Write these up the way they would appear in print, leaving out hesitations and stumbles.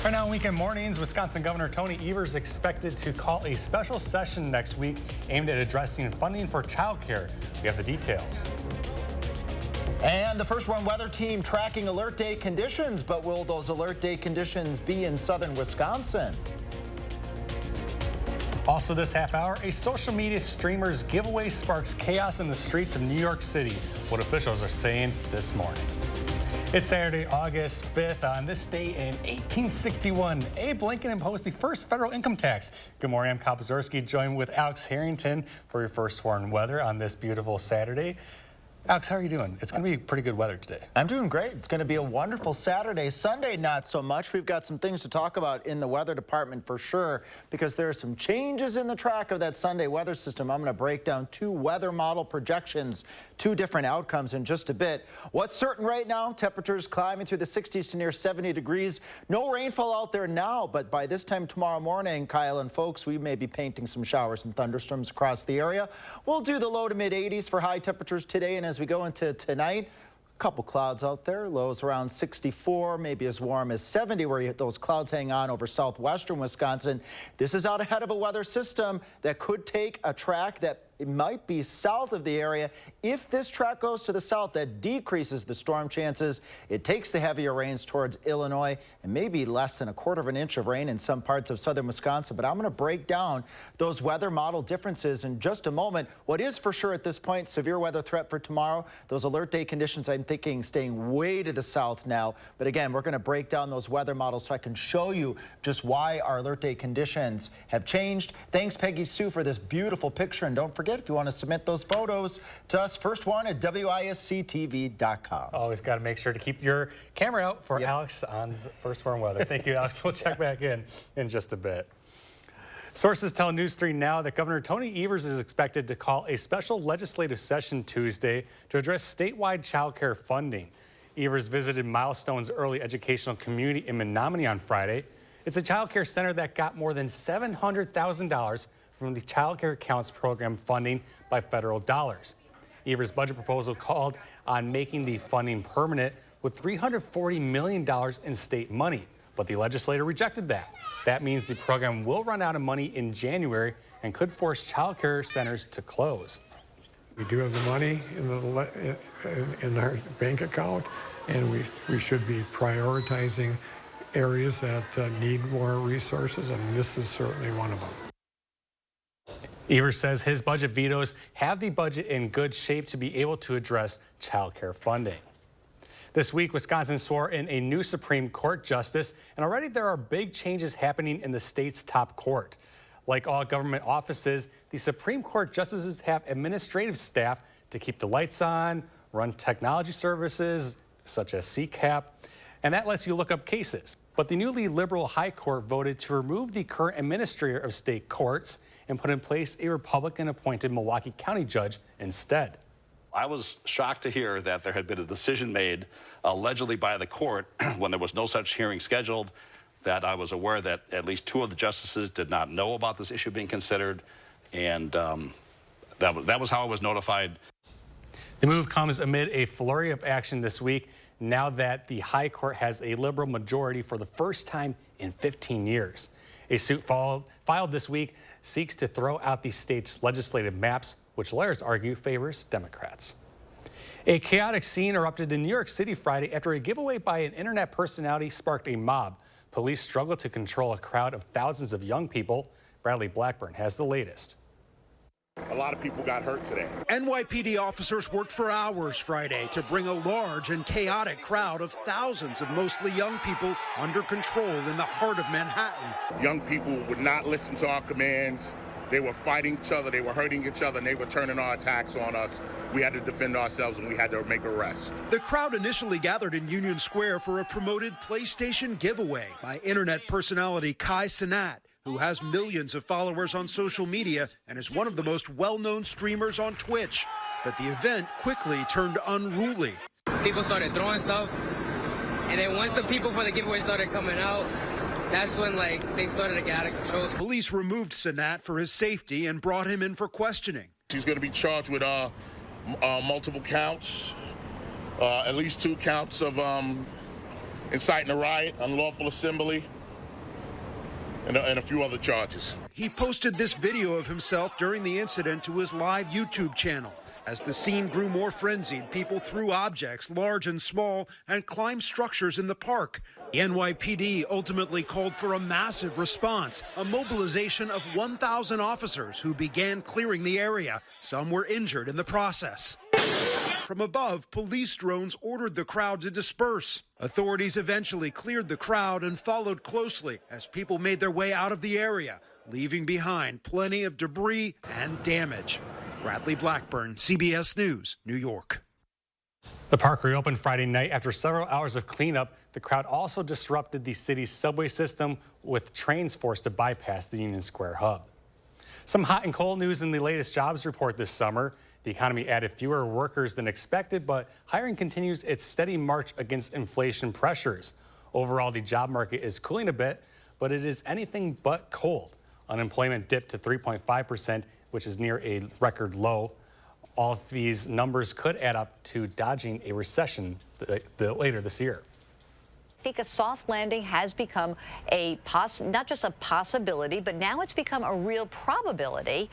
Right now, weekend mornings, Wisconsin Governor Tony Evers is expected to call a special session next week aimed at addressing funding for childcare. We have the details. And the First Warn Weather Team tracking alert day conditions, but will those alert day conditions be in southern Wisconsin? Also this half hour, a social media streamer's giveaway sparks chaos in the streets of New York City. What officials are saying this morning. It's Saturday, August 5th. On this day in 1861, Abe Lincoln imposed the first federal income tax. Good morning, I'm Kyle Pazorski, joined with Alex Harrington for your First Warn weather on this beautiful Saturday. Alex, how are you doing? It's going to be pretty good weather today. I'm doing great. It's going to be a wonderful Saturday. Sunday, not so much. We've got some things to talk about in the weather department for sure, because there are some changes in the track of that Sunday weather system. I'm going to break down two weather model projections, two different outcomes in just a bit. What's certain right now, temperatures climbing through the 60s to near 70 degrees. No rainfall out there now, but by this time tomorrow morning, Kyle and folks, we may be painting some showers and thunderstorms across the area. We'll do the low to mid 80s for high temperatures today, and as we go into tonight, a couple clouds out there, lows around 64, maybe as warm as 70, where those clouds hang on over southwestern Wisconsin. This is out ahead of a weather system that could take a track that might be south of the area. If this track goes to the south, that decreases the storm chances. It takes the heavier rains towards Illinois and maybe less than 1/4 of an inch of rain in some parts of southern Wisconsin. But I'm going to break down those weather model differences in just a moment. What is for sure at this point, severe weather threat for tomorrow. Those alert day conditions, I'm thinking, staying way to the south now. But again, we're going to break down those weather models so I can show you just why our alert day conditions have changed. Thanks, Peggy Sue, for this beautiful picture. And don't forget, if you want to submit those photos to us, First Warn at WISC-TV.com. Always got to make sure to keep your camera out for Alex on First Warn weather. Thank you, Alex. We'll check back in just a bit. Sources tell News 3 Now that Governor Tony Evers is expected to call a special legislative session Tuesday to address statewide child care funding. Evers visited Milestone's early educational community in Menominee on Friday. It's a child care center that got more than $700,000 from the Child Care Counts program funding by federal dollars. Evers' budget proposal called on making the funding permanent with $340 million in state money, but the legislature rejected that. That means the program will run out of money in January and could force child care centers to close. We do have the money in our bank account, and we should be prioritizing areas that need more resources, and this is certainly one of them. Evers says his budget vetoes have the budget in good shape to be able to address child care funding. This week, Wisconsin swore in a new Supreme Court justice, and already there are big changes happening in the state's top court. Like all government offices, the Supreme Court justices have administrative staff to keep the lights on, run technology services such as CCAP, and that lets you look up cases. But the newly liberal High Court voted to remove the current administrator of state courts and put in place a Republican-appointed Milwaukee County judge instead. I was shocked to hear that there had been a decision made allegedly by the court when there was no such hearing scheduled, that I was aware that at least 2 of the justices did not know about this issue being considered, and that was how I was notified. The move comes amid a flurry of action this week now that the High Court has a liberal majority for the first time in 15 years. A suit filed this week seeks to throw out the state's legislative maps, which lawyers argue favors Democrats. A chaotic scene erupted in New York City Friday after a giveaway by an internet personality sparked a mob. Police struggled to control a crowd of thousands of young people. Bradley Blackburn has the latest. A lot of people got hurt today. NYPD officers worked for hours Friday to bring a large and chaotic crowd of thousands of mostly young people under control in the heart of Manhattan. Young people would not listen to our commands. They were fighting each other, they were hurting each other, and they were turning our attacks on us. We had to defend ourselves, and we had to make arrests. The crowd initially gathered in Union Square for a promoted PlayStation giveaway by internet personality Kai Cenat, who has millions of followers on social media and is one of the most well-known streamers on Twitch. But the event quickly turned unruly. People started throwing stuff, and then once the people for the giveaway started coming out, that's when things started to get out of control. Police removed Cenat for his safety and brought him in for questioning. He's going to be charged with multiple counts, at least 2 counts of inciting a riot, unlawful assembly, and a few other charges. He posted this video of himself during the incident to his live YouTube channel. As the scene grew more frenzied, people threw objects, large and small, and climbed structures in the park. The NYPD ultimately called for a massive response, a mobilization of 1,000 officers who began clearing the area. Some were injured in the process. From above, police drones ordered the crowd to disperse. Authorities eventually cleared the crowd and followed closely as people made their way out of the area, leaving behind plenty of debris and damage. Bradley Blackburn, CBS News, New York. The park reopened Friday night after several hours of cleanup. The crowd also disrupted the city's subway system, with trains forced to bypass the Union Square hub. Some hot and cold news in the latest jobs report this summer. The economy added fewer workers than expected, but hiring continues its steady march against inflation pressures. Overall, the job market is cooling a bit, but it is anything but cold. Unemployment dipped to 3.5%, which is near a record low. All of these numbers could add up to dodging a recession later this year. I think a soft landing has become not just a possibility, but now it's become a real probability.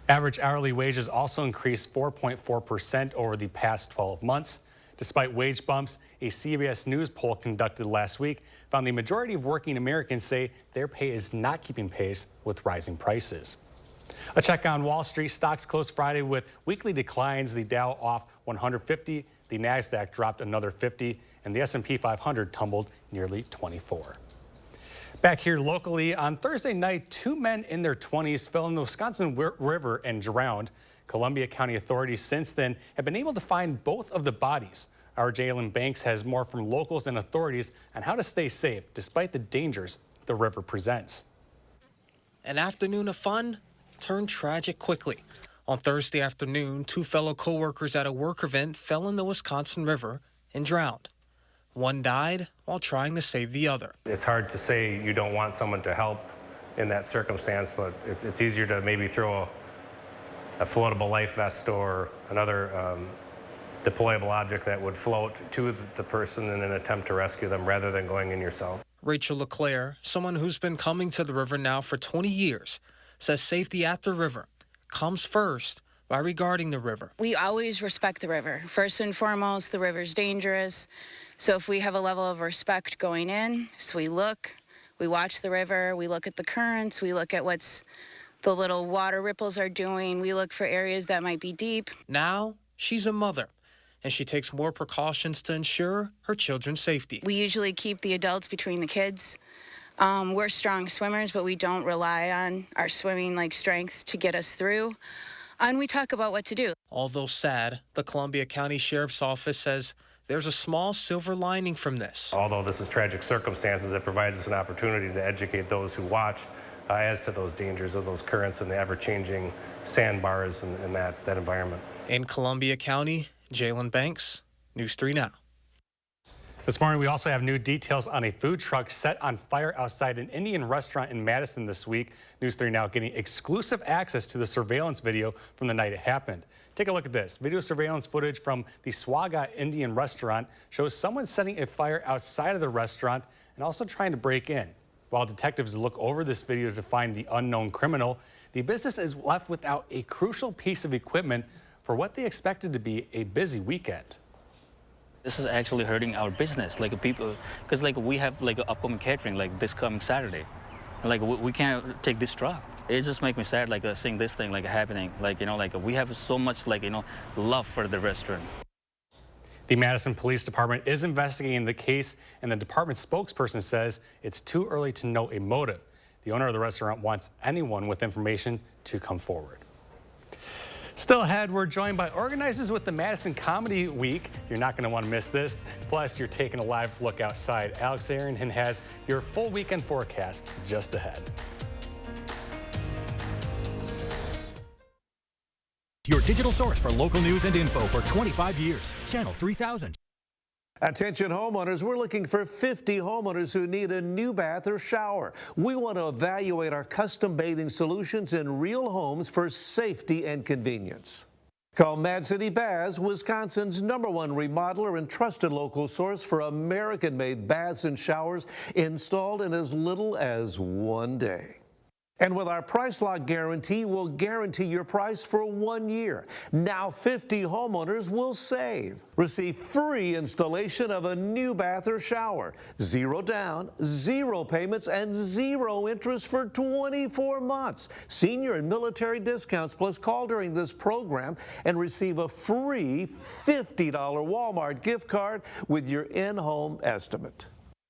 Average hourly wages also increased 4.4% over the past 12 months. Despite wage bumps, a CBS News poll conducted last week found the majority of working Americans say their pay is not keeping pace with rising prices. A check on Wall Street. Stocks closed Friday with weekly declines. The Dow off 150, the NASDAQ dropped another 50, and the S&P 500 tumbled nearly 24. Back here locally, on Thursday night, 2 men in their 20s fell in the Wisconsin River and drowned. Columbia County authorities since then have been able to find both of the bodies. Our Jalen Banks has more from locals and authorities on how to stay safe despite the dangers the river presents. An afternoon of fun turned tragic quickly. On Thursday afternoon, 2 fellow co-workers at a work event fell in the Wisconsin River and drowned. One died while trying to save the other. It's hard to say you don't want someone to help in that circumstance, but it's easier to maybe throw a floatable life vest or another deployable object that would float to the person in an attempt to rescue them rather than going in yourself. Rachel LeClaire, someone who's been coming to the river now for 20 years, says safety at the river comes first by regarding the river. We always respect the river. First and foremost, the river's dangerous. So if we have a level of respect going in, so we look, we watch the river, we look at the currents, we look at what's the little water ripples are doing, we look for areas that might be deep. Now she's a mother, and she takes more precautions to ensure her children's safety. We usually keep the adults between the kids. We're strong swimmers, but we don't rely on our swimming strength to get us through. And we talk about what to do. Although sad, the Columbia County Sheriff's Office says there's a small silver lining from this. Although this is tragic circumstances, it provides us an opportunity to educate those who watch as to those dangers of those currents and the ever-changing sandbars and that environment. In Columbia County, Jalen Banks, News 3 Now. This morning, we also have new details on a food truck set on fire outside an Indian restaurant in Madison this week. News 3 Now getting exclusive access to the surveillance video from the night it happened. Take a look at this. Video surveillance footage from the Swaga Indian restaurant shows someone setting a fire outside of the restaurant and also trying to break in. While detectives look over this video to find the unknown criminal, the business is left without a crucial piece of equipment for what they expected to be a busy weekend. This is actually hurting our business, people, because we have upcoming catering this coming Saturday, and we can't take this truck. It just makes me sad seeing this thing happening. We have so much love for the restaurant. The Madison Police Department is investigating the case, and the department spokesperson says it's too early to know a motive. The owner of the restaurant wants anyone with information to come forward. Still ahead, we're joined by organizers with the Madison Comedy Week. You're not going to want to miss this. Plus, you're taking a live look outside. Alex Arrington has your full weekend forecast just ahead. Your digital source for local news and info for 25 years. Channel 3000. Attention homeowners, we're looking for 50 homeowners who need a new bath or shower. We want to evaluate our custom bathing solutions in real homes for safety and convenience. Call Mad City Baths, Wisconsin's #1 remodeler and trusted local source for American-made baths and showers installed in as little as 1 day. And with our Price Lock Guarantee, we'll guarantee your price for 1 year. Now 50 homeowners will save. Receive free installation of a new bath or shower. 0 down, 0 payments, and 0 interest for 24 months. Senior and military discounts, plus call during this program and receive a free $50 Walmart gift card with your in-home estimate.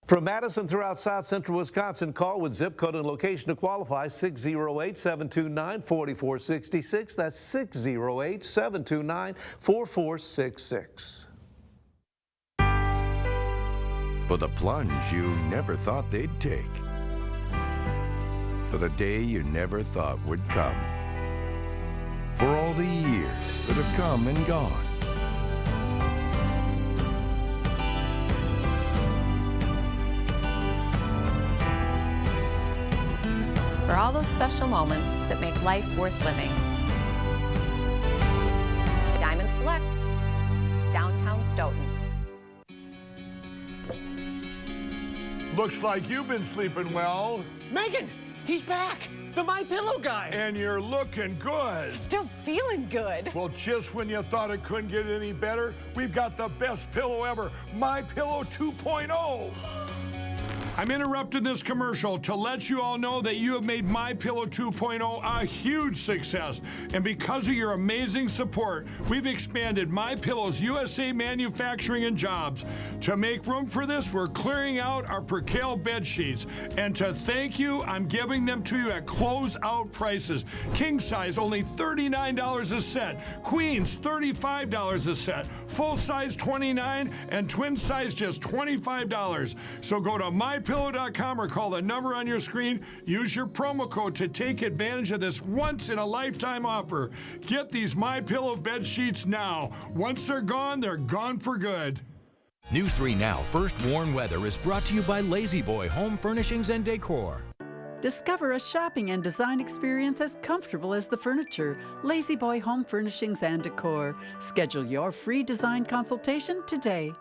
From Madison throughout South Central Wisconsin, call with zip code and location to qualify, 608-729-4466. That's 608-729-4466. For the plunge you never thought they'd take. For the day you never thought would come. For all the years that have come and gone. For all those special moments that make life worth living. Diamond Select, downtown Stoughton. Looks like you've been sleeping well. Megan, he's back. The My Pillow guy. And you're looking good. Still feeling good. Well, just when you thought it couldn't get any better, we've got the best pillow ever, My Pillow 2.0. I'm interrupting this commercial to let you all know that you have made My Pillow 2.0 a huge success. And because of your amazing support, we've expanded My Pillow's USA manufacturing and jobs. To make room for this, we're clearing out our Percale bed sheets. And to thank you, I'm giving them to you at close-out prices. King size, only $39 a set. Queens, $35 a set. Full size, $29, and twin size, just $25. So go to MyPillow.com or call the number on your screen. Use your promo code to take advantage of this once-in-a-lifetime offer. Get these MyPillow bed sheets now. Once they're gone for good. News 3 Now First Warn Weather is brought to you by Lazy Boy Home Furnishings and Decor. Discover a shopping and design experience as comfortable as the furniture. Lazy Boy Home Furnishings and Decor. Schedule your free design consultation today.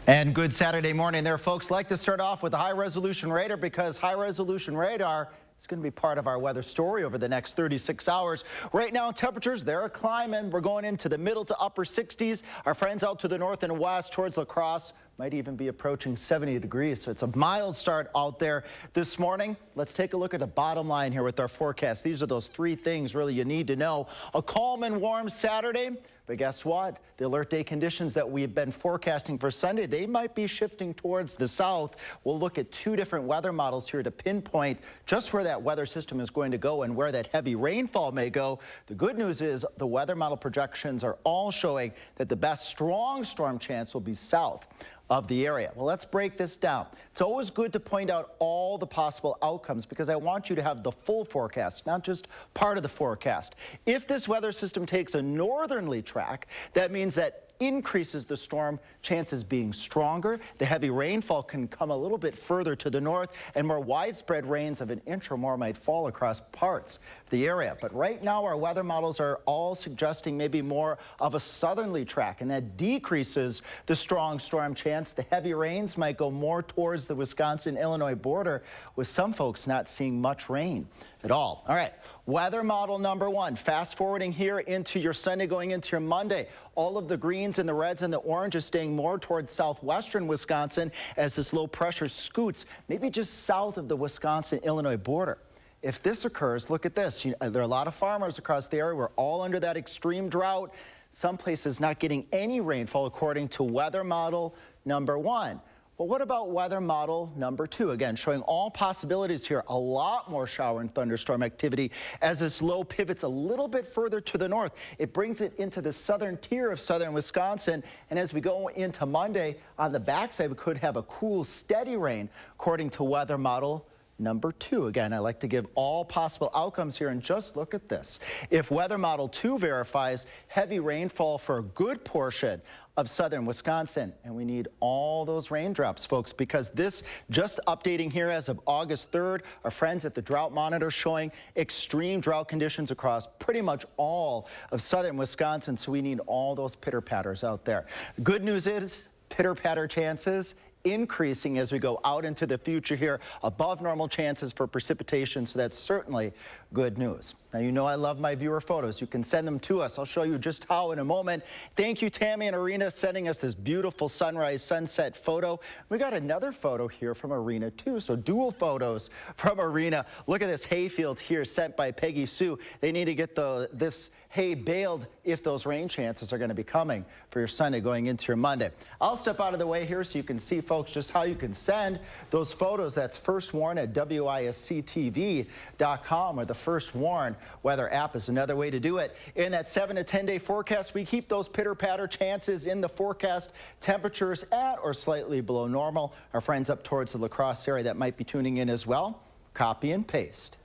And good Saturday morning there, folks. Like to start off with a high-resolution radar because high-resolution radar is going to be part of our weather story over the next 36 hours. Right now, temperatures, they're climbing. We're going into the middle to upper 60s. Our friends out to the north and west towards La Crosse might even be approaching 70 degrees. So it's a mild start out there this morning. Let's take a look at the bottom line here with our forecast. These are those 3 things really you need to know. A calm and warm Saturday. But guess what? The alert day conditions that we've been forecasting for Sunday, they might be shifting towards the south. We'll look at 2 different weather models here to pinpoint just where that weather system is going to go and where that heavy rainfall may go. The good news is the weather model projections are all showing that the best strong storm chance will be south of the area. Well, let's break this down. It's always good to point out all the possible outcomes because I want you to have the full forecast, not just part of the forecast. If this weather system takes a northerly track, that means that increases the storm chances being stronger. The heavy rainfall can come a little bit further to the north, and more widespread rains of 1 inch or more might fall across parts of the area. But right now, our weather models are all suggesting maybe more of a southerly track, and that decreases the strong storm chance. The heavy rains might go more towards the Wisconsin-Illinois border, with some folks not seeing much rain at all. All right, weather model number 1. Fast forwarding here into your Sunday, going into your Monday. All of the greens and the reds and the oranges staying more towards southwestern Wisconsin as this low pressure scoots, maybe just south of the Wisconsin-Illinois border. If this occurs, look at this. There are a lot of farmers across the area. We're all under that extreme drought. Some places not getting any rainfall according to weather model number 1. But what about weather model number 2? Again, showing all possibilities here. A lot more shower and thunderstorm activity as this low pivots a little bit further to the north. It brings it into the southern tier of southern Wisconsin. And as we go into Monday, on the backside, we could have a cool, steady rain, according to weather model number 2. Again, I like to give all possible outcomes here, and just look at this. If Weather Model 2 verifies heavy rainfall for a good portion of southern Wisconsin, and we need all those raindrops, folks, because this, just updating here as of August 3rd, our friends at the Drought Monitor showing extreme drought conditions across pretty much all of southern Wisconsin, so we need all those pitter-patters out there. The good news is pitter-patter chances increasing as we go out into the future here, above normal chances for precipitation, so that's certainly good news. Now, you know I love my viewer photos. You can send them to us. I'll show you just how in a moment. Thank you, Tammy and Arena, sending us this beautiful sunrise sunset photo. We got another photo here from Arena, too, so dual photos from Arena. Look at this hayfield here sent by Peggy Sue. They need to get this hay baled if those rain chances are going to be coming for your Sunday going into your Monday. I'll step out of the way here so you can see, folks, just how you can send those photos. That's First Warn at WISC-TV.com, or the First Warn weather app is another way to do it. In that 7 to 10 day forecast, we keep those pitter-patter chances in the forecast. Temperatures at or slightly below normal. Our friends up towards the La Crosse area that might be tuning in as well, copy and paste.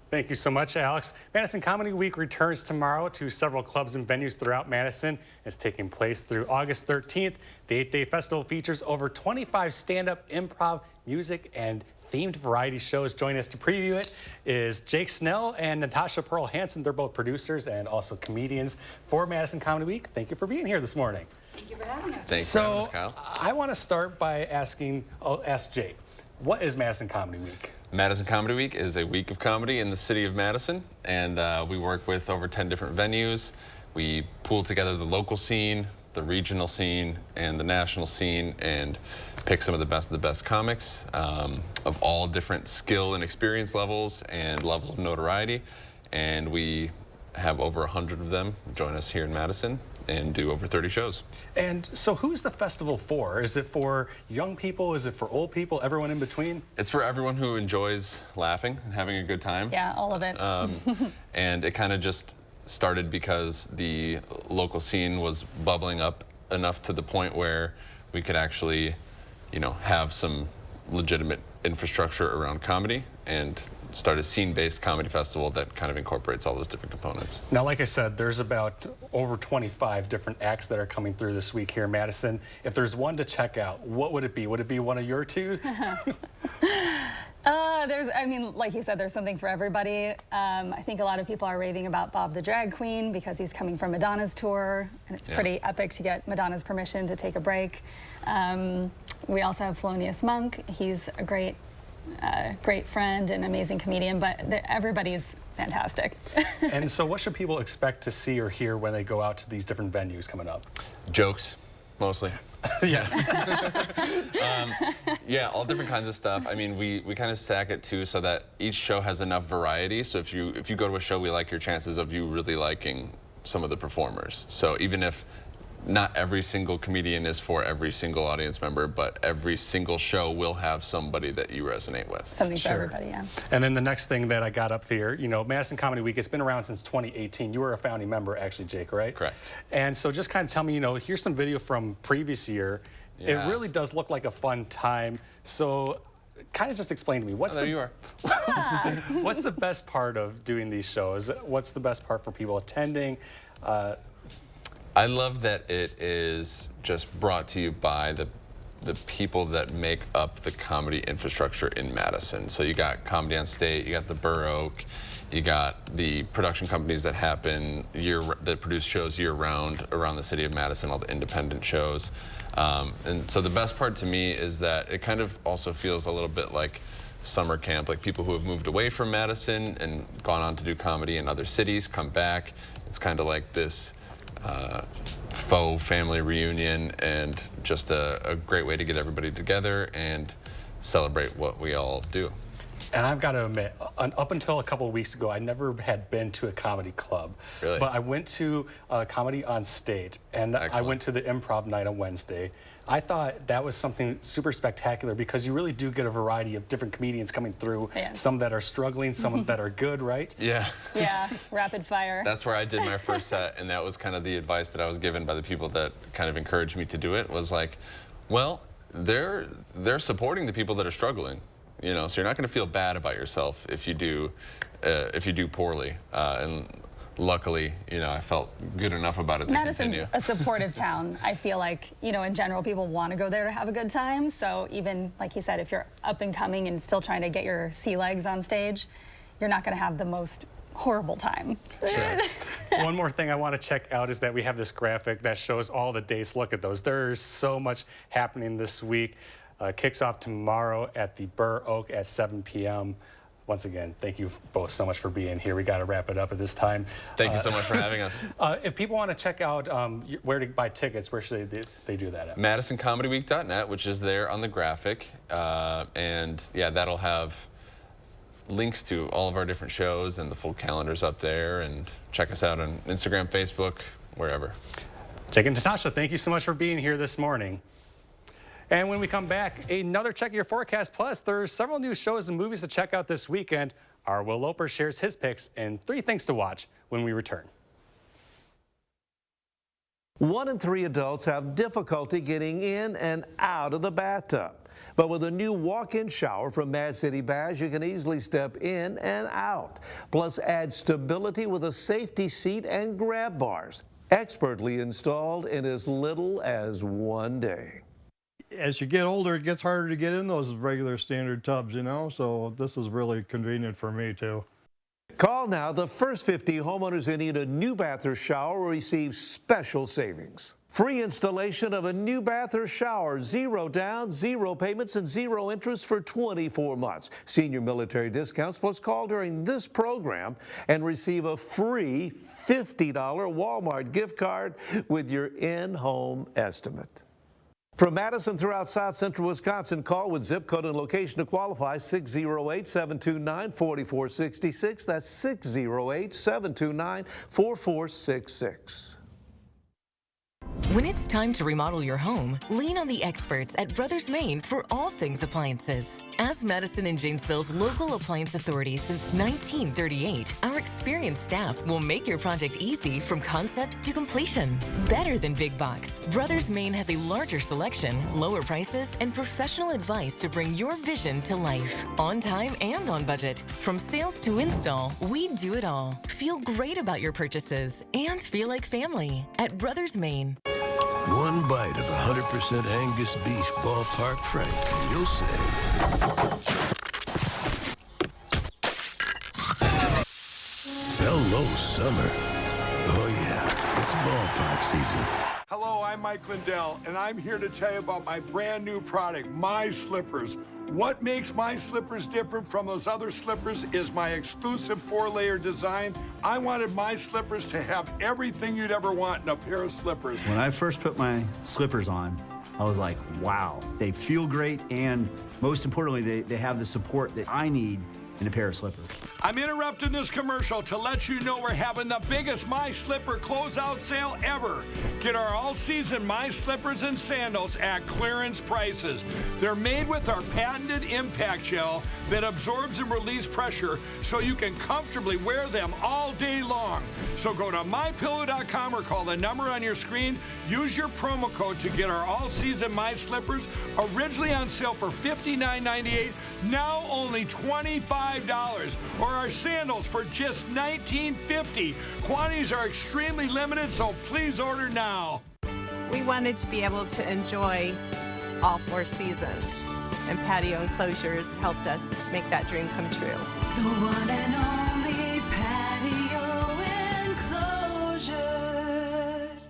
Thank you so much, Alex. Madison Comedy Week returns tomorrow to several clubs and venues throughout Madison. It's taking place through August 13th. The 8-day festival features over 25 stand-up, improv, music, and themed variety shows. Joining us to preview it is Jake Snell and Natasha Pearl Hansen. They're both producers and also comedians for Madison Comedy Week. Thank you for being here this morning. Thank you for having us. Thanks for having us, Kyle. I want to start by asking, I'll ask Jake, what is Madison Comedy Week? Madison Comedy Week is a week of comedy in the city of Madison, and we work with over 10 different venues. We pool together the local scene, the regional scene, and the national scene, and pick some of the best comics of all different skill and experience levels and levels of notoriety. And we have over 100 of them join us here in Madison and do over 30 shows. And so who's the festival for? Is it for young people? Is it for old people? Everyone in between? It's for everyone who enjoys laughing and having a good time. Yeah, all of it. And it kind of just started because the local scene was bubbling up enough to the point where we could actually, you know, have some legitimate infrastructure around comedy and start a scene-based comedy festival that kind of incorporates all those different components. Now, like I said, there's about over 25 different acts that are coming through this week here in Madison. If there's one to check out, what would it be? Would it be one of your two? I mean, like you said, there's something for everybody. I think a lot of people are raving about Bob the Drag Queen because he's coming from Madonna's tour, and it's pretty epic to get Madonna's permission to take a break. We also have Thelonious Monk. He's a great friend and amazing comedian, but everybody's fantastic. And so what should people expect to see or hear when they go out to these different venues coming up? Jokes, mostly. Yes. Yeah, all different kinds of stuff. I mean, we kind of stack it too so that each show has enough variety. So if you go to a show, we like your chances of you really liking some of the performers. So even if not every single comedian is for every single audience member, but every single show will have somebody that you resonate with. Something for everybody, yeah. And then the next thing that I got up here, you know, Madison Comedy Week, it's been around since 2018. You were a founding member, actually, Jake, right? Correct. And so just kind of tell me, you know, here's some video from previous year. Yeah. It really does look like a fun time. So kind of just explain to me, what's there you are. What's the best part of doing these shows? What's the best part for people attending? I love that it is just brought to you by the people that make up the comedy infrastructure in Madison. So you got Comedy on State, you got the Burr Oak, you got the production companies that that produce shows year-round around the city of Madison, all the independent shows. And so the best part to me is that it kind of also feels a little bit like summer camp, like people who have moved away from Madison and gone on to do comedy in other cities come back. It's kind of like this faux family reunion, and just a great way to get everybody together and celebrate what we all do. And I've got to admit, up until a couple of weeks ago, I never had been to a comedy club. Really? But I went to Comedy on State, and I went to the improv night on Wednesday. I thought that was something super spectacular because you really do get a variety of different comedians coming through. Yeah. Some that are struggling, some that are good, right? Yeah. Yeah, rapid fire. That's where I did my first set, and that was kind of the advice that I was given by the people that kind of encouraged me to do it, was like, well, they're supporting the people that are struggling. you know, so you're not going to feel bad about yourself if you do poorly. And luckily, you know, I felt good enough about it to Madison's continue. a supportive town. I feel like, you know, in general, people want to go there to have a good time. So even, like he said, if you're up and coming and still trying to get your sea legs on stage, you're not going to have the most horrible time. Sure. One more thing I want to check out is that we have this graphic that shows all the dates. Look at those. There's so much happening this week. Kicks off tomorrow at the Burr Oak at 7 p.m. Once again, thank you both so much for being here. We got to wrap it up at this time. Thank you so much for having us. If people want to check out where to buy tickets, where should they do that at? MadisonComedyWeek.net, which is there on the graphic. And yeah, that'll have links to all of our different shows, and the full calendar's up there. And check us out on Instagram, Facebook, wherever. Jake and Natasha, thank you so much for being here this morning. And when we come back, another Check Your Forecast Plus. There's several new shows and movies to check out this weekend. Our Will Loper shares his picks and 3 things to watch when we return. 1 in 3 adults have difficulty getting in and out of the bathtub. But with a new walk-in shower from Mad City Baths, you can easily step in and out. Plus, add stability with a safety seat and grab bars. Expertly installed in as little as 1 day. As you get older, it gets harder to get in those regular standard tubs, you know, so this is really convenient for me too. Call now. The first 50 homeowners who need a new bath or shower will receive special savings. Free installation of a new bath or shower, 0 down, 0 payments, and 0 interest for 24 months. Senior military discounts, plus call during this program and receive a free $50 Walmart gift card with your in-home estimate. From Madison throughout South Central Wisconsin, call with zip code and location to qualify, 608-729-4466. That's 608-729-4466. When it's time to remodel your home, lean on the experts at Brothers Maine for all things appliances. As Madison and Janesville's local appliance authority since 1938, our experienced staff will make your project easy from concept to completion. Better than big box, Brothers Maine has a larger selection, lower prices, and professional advice to bring your vision to life. On time and on budget. From sales to install, we do it all. Feel great about your purchases and feel like family at Brothers Maine. One bite of 100% Angus beef ballpark frank, and you'll say, hello, summer. Oh yeah, it's ballpark season. Hello, I'm Mike Lindell, and I'm here to tell you about my brand new product, My Slippers. What makes my slippers different from those other slippers is my exclusive 4-layer design. I wanted my slippers to have everything you'd ever want in a pair of slippers. When I first put my slippers on, I was like, wow, they feel great, and most importantly, they have the support that I need in a pair of slippers. I'm interrupting this commercial to let you know we're having the biggest My Slipper closeout sale ever. Get our all-season My Slippers and sandals at clearance prices. They're made with our patented impact gel that absorbs and releases pressure so you can comfortably wear them all day long. So go to mypillow.com or call the number on your screen. Use your promo code to get our all-season My Slippers, originally on sale for $59.98, now only $25, or our sandals for just $19.50. Quantities are extremely limited, so please order now. We wanted to be able to enjoy all 4 seasons, and patio enclosures helped us make that dream come true. The one and only patio enclosures.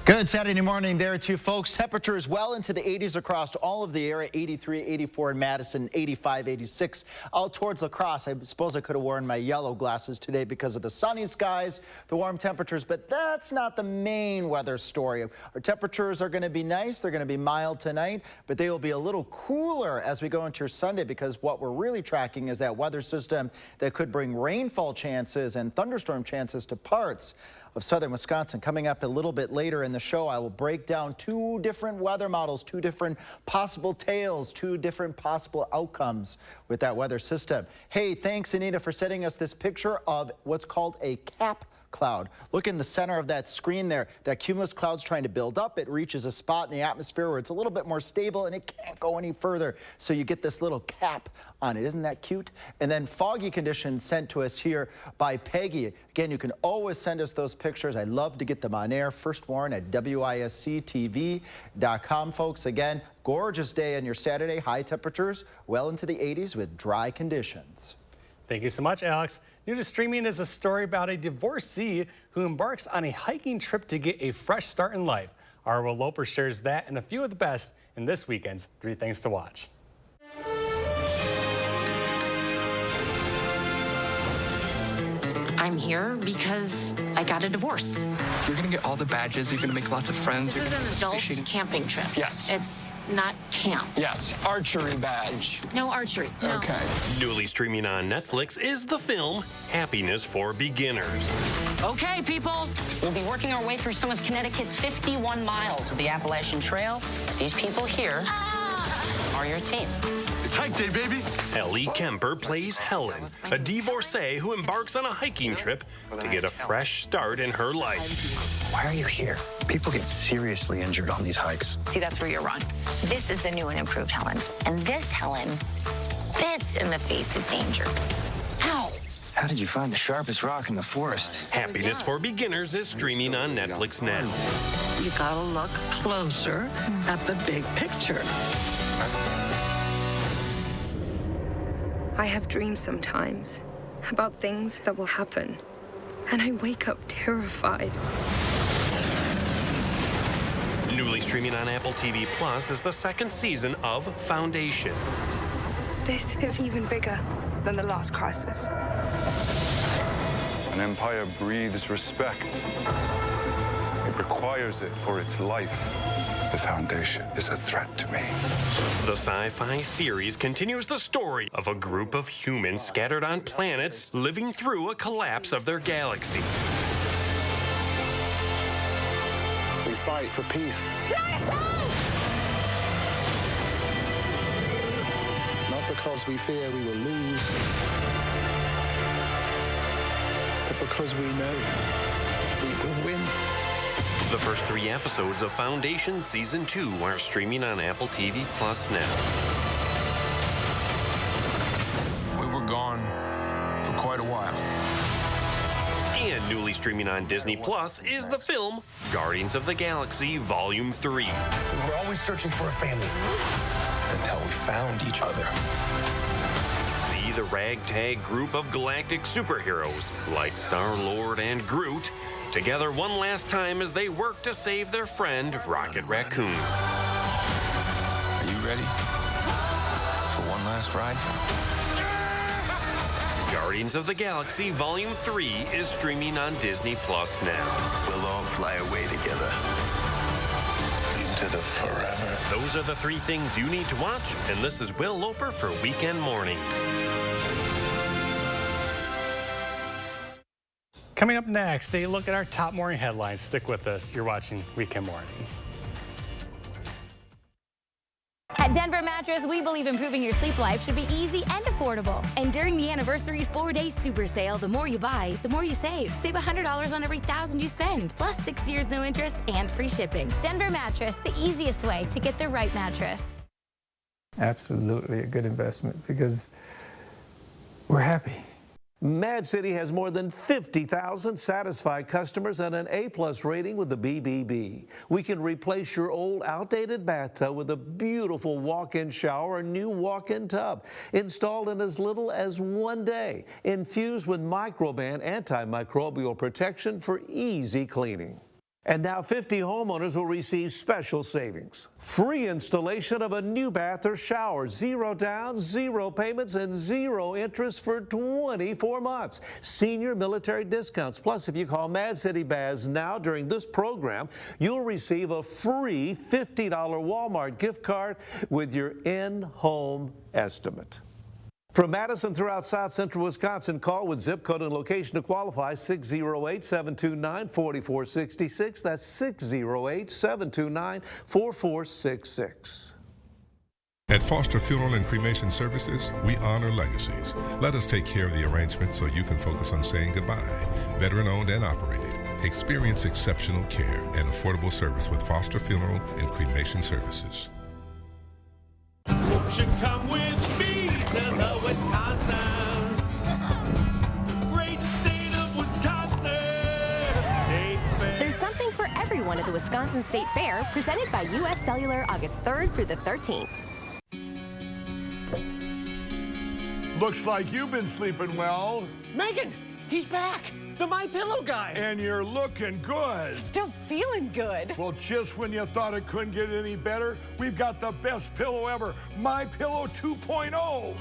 Good Saturday morning there too, folks. Temperatures well into the 80s across all of the area. 83, 84 in Madison, 85, 86 out towards La Crosse. I suppose I could have worn my yellow glasses today because of the sunny skies, the warm temperatures, but that's not the main weather story. Our temperatures are going to be nice. They're going to be mild tonight, but they will be a little cooler as we go into Sunday, because what we're really tracking is that weather system that could bring rainfall chances and thunderstorm chances to parts of southern Wisconsin. Coming up a little bit later in the show, I will break down 2 different weather models, 2 different possible tails, 2 different possible outcomes with that weather system. Hey, thanks, Anita, for sending us this picture of what's called a cap cloud. Look in the center of that screen there. That cumulus cloud's trying to build up. It reaches a spot in the atmosphere where it's a little bit more stable and it can't go any further. So you get this little cap on it. Isn't that cute? And then foggy conditions sent to us here by Peggy. Again, you can always send us those pictures. I love to get them on air. First Warn at WISC-TV.com, folks. Again, gorgeous day on your Saturday. High temperatures well into the 80s with dry conditions. Thank you so much, Alex. New to streaming is a story about a divorcee who embarks on a hiking trip to get a fresh start in life. Our Will Loper shares that and a few of the best in this weekend's 3 Things to Watch. I'm here because I got a divorce. You're gonna get all the badges, you're gonna make lots of friends. This is an adult camping trip. Yes. It's not camp. Yes, archery badge. No archery. No. Okay. Newly streaming on Netflix is the film Happiness for Beginners. Okay, people. We'll be working our way through some of Connecticut's 51 miles of the Appalachian Trail. These people here are your team. It's hike day, baby. Ellie Kemper plays Helen, a divorcee who embarks on a hiking trip to get a fresh start in her life. Why are you here? People get seriously injured on these hikes. See, that's where you're wrong. This is the new and improved Helen. And this Helen spits in the face of danger. Ow! How did you find the sharpest rock in the forest? Happiness for Beginners is streaming on Netflix now. You gotta look closer at the big picture. I have dreams sometimes about things that will happen, and I wake up terrified. Newly streaming on Apple TV Plus is the 2nd season of Foundation. This is even bigger than the last crisis. An empire breathes respect. It requires it for its life. The Foundation is a threat to me. The sci-fi series continues the story of a group of humans scattered on planets living through a collapse of their galaxy. We fight for peace. Not because we fear we will lose, but because we know we will win. The first 3 episodes of Foundation Season 2 are streaming on Apple TV Plus now. We were gone for quite a while. And newly streaming on Disney Plus is the film Guardians of the Galaxy Volume 3. We were always searching for a family until we found each other. See the ragtag group of galactic superheroes like Star-Lord and Groot together one last time as they work to save their friend Rocket Raccoon. Are you ready for one last ride? Guardians of the Galaxy Volume 3 is streaming on Disney Plus now. We'll all fly away together into the forever. Those are the 3 things you need to watch, and this is Will Loper for Weekend Mornings. Coming up next, a look at our top morning headlines. Stick with us. You're watching Weekend Mornings. At Denver Mattress, we believe improving your sleep life should be easy and affordable. And during the anniversary 4-day super sale, the more you buy, the more you save. Save $100 on every $1,000 you spend, plus 6 years no interest and free shipping. Denver Mattress, the easiest way to get the right mattress. Absolutely a good investment because we're happy. Mad City has more than 50,000 satisfied customers and an A+ rating with the BBB. We can replace your old outdated bathtub with a beautiful walk-in shower or new walk-in tub installed in as little as 1 day, infused with Microban antimicrobial protection for easy cleaning. And now 50 homeowners will receive special savings. Free installation of a new bath or shower, 0 down, 0 payments, and 0 interest for 24 months. Senior military discounts. Plus, if you call Mad City Baths now during this program, you'll receive a free $50 Walmart gift card with your in-home estimate. From Madison throughout south central Wisconsin, call with zip code and location to qualify 608-729-4466. That's 608-729-4466. At Foster Funeral and Cremation Services, we honor legacies. Let us take care of the arrangement so you can focus on saying goodbye. Veteran owned and operated. Experience exceptional care and affordable service with Foster Funeral and Cremation Services. Won't you come with me to the Wisconsin, great state of Wisconsin State Fair? There's something for everyone at the Wisconsin State Fair, presented by U.S. Cellular August 3rd through the 13th. Looks like you've been sleeping well. Megan, he's back. The My Pillow guy. And you're looking good. Still feeling good. Well, just when you thought it couldn't get any better, we've got the best pillow ever, My Pillow 2.0.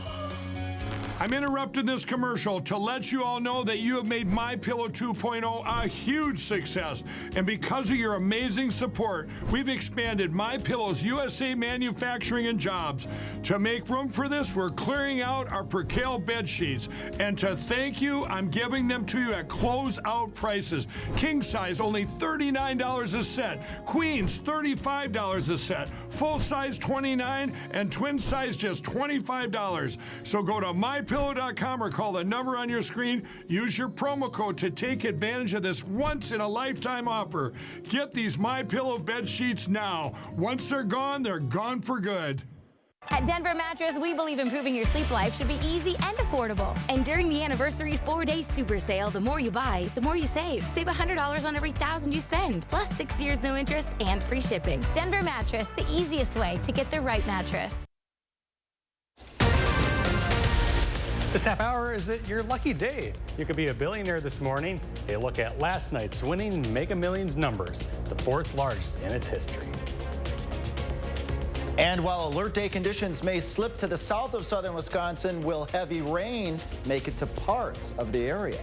I'm interrupting this commercial to let you all know that you have made My Pillow 2.0 a huge success. And because of your amazing support, we've expanded My Pillow's USA manufacturing and jobs. To make room for this, we're clearing out our percale bed sheets. And to thank you, I'm giving them to you at closeout prices. King size, only $39 a set. Queens, $35 a set. Full size, $29, and twin size, just $25. So go to MyPillow.com or call the number on your screen. Use your promo code to take advantage of this once-in-a-lifetime offer. Get these MyPillow bed sheets now. Once they're gone for good. At Denver Mattress, we believe improving your sleep life should be easy and affordable. And during the anniversary 4-day super sale, the more you buy, the more you save. Save $100 on every $1,000 you spend, plus 6 years no interest and free shipping. Denver Mattress, the easiest way to get the right mattress. This half hour is it your lucky day. You could be a billionaire this morning. A look at last night's winning Mega Millions numbers, the 4th largest in its history. And while alert day conditions may slip to the south of southern Wisconsin, will heavy rain make it to parts of the area?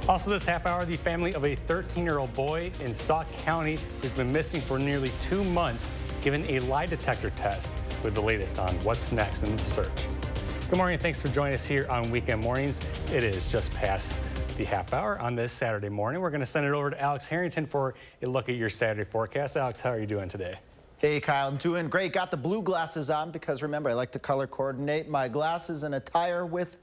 Also this half hour, the family of a 13-year-old boy in Sauk County who's been missing for nearly 2 months, given a lie detector test, with the latest on what's next in the search. Good morning, and thanks for joining us here on Weekend Mornings. It is just past the half hour on this Saturday morning. We're going to send it over to Alex Harrington for a look at your Saturday forecast. Alex, how are you doing today? Hey, Kyle, I'm doing great. Got the blue glasses on because, remember, I like to color coordinate my glasses and attire with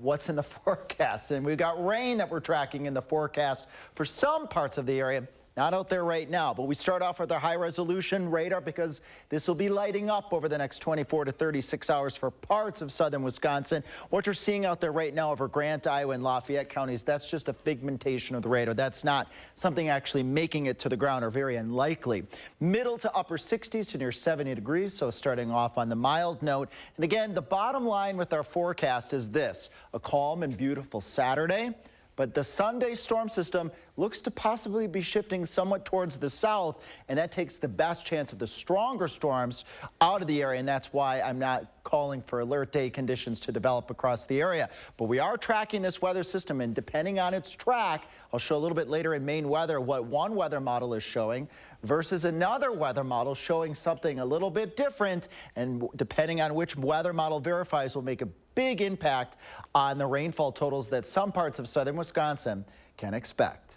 what's in the forecast. And we've got rain that we're tracking in the forecast for some parts of the area. Not out there right now, but we start off with our high-resolution radar because this will be lighting up over the next 24 to 36 hours for parts of southern Wisconsin. What you're seeing out there right now over Grant, Iowa, and Lafayette counties, that's just a pigmentation of the radar. That's not something actually making it to the ground, or very unlikely. Middle to upper 60s to near 70 degrees, so starting off on the mild note. And again, the bottom line with our forecast is this: a calm and beautiful Saturday. But the Sunday storm system looks to possibly be shifting somewhat towards the south, and that takes the best chance of the stronger storms out of the area, and that's why I'm not calling for alert day conditions to develop across the area. But we are tracking this weather system, and depending on its track, I'll show a little bit later in Maine weather what one weather model is showing versus another weather model showing something a little bit different, and depending on which weather model verifies will make a big impact on the rainfall totals that some parts of southern Wisconsin can expect.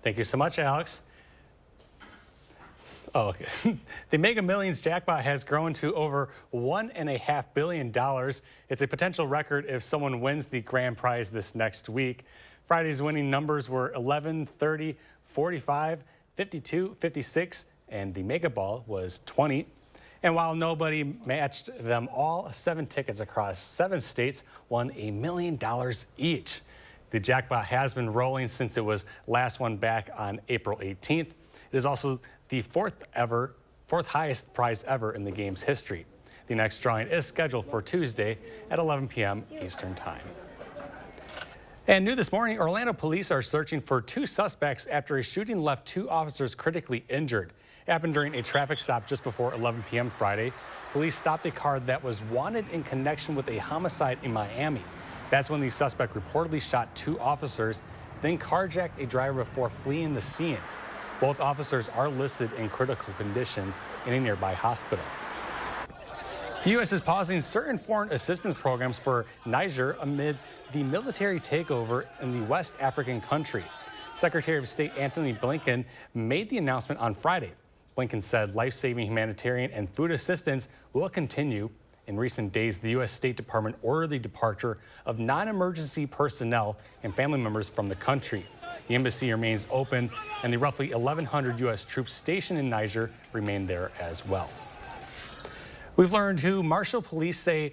Thank you so much, Alex. Oh, okay. The Mega Millions jackpot has grown to over $1.5 billion. It's a potential record if someone wins the grand prize this next week. Friday's winning numbers were 11, 30, 45, 52, 56, and the Mega Ball was 20. And while nobody matched them all, 7 tickets across 7 states won $1 million each. The jackpot has been rolling since it was last won back on April 18th. It is also the fourth highest prize ever in the game's history. The next drawing is scheduled for Tuesday at 11 p.m. Eastern Time. And new this morning, Orlando police are searching for 2 suspects after a shooting left 2 officers critically injured. It happened during a traffic stop just before 11 p.m. Friday. Police stopped a car that was wanted in connection with a homicide in Miami. That's when the suspect reportedly shot 2 officers, then carjacked a driver before fleeing the scene. Both officers are listed in critical condition in a nearby hospital. The U.S. is pausing certain foreign assistance programs for Niger amid the military takeover in the West African country. Secretary of State Antony Blinken made the announcement on Friday. Blinken said life-saving humanitarian and food assistance will continue. In recent days, the U.S. State Department ordered the departure of non-emergency personnel and family members from the country. The embassy remains open, and the roughly 1,100 U.S. troops stationed in Niger remain there as well. We've learned who Marshall police say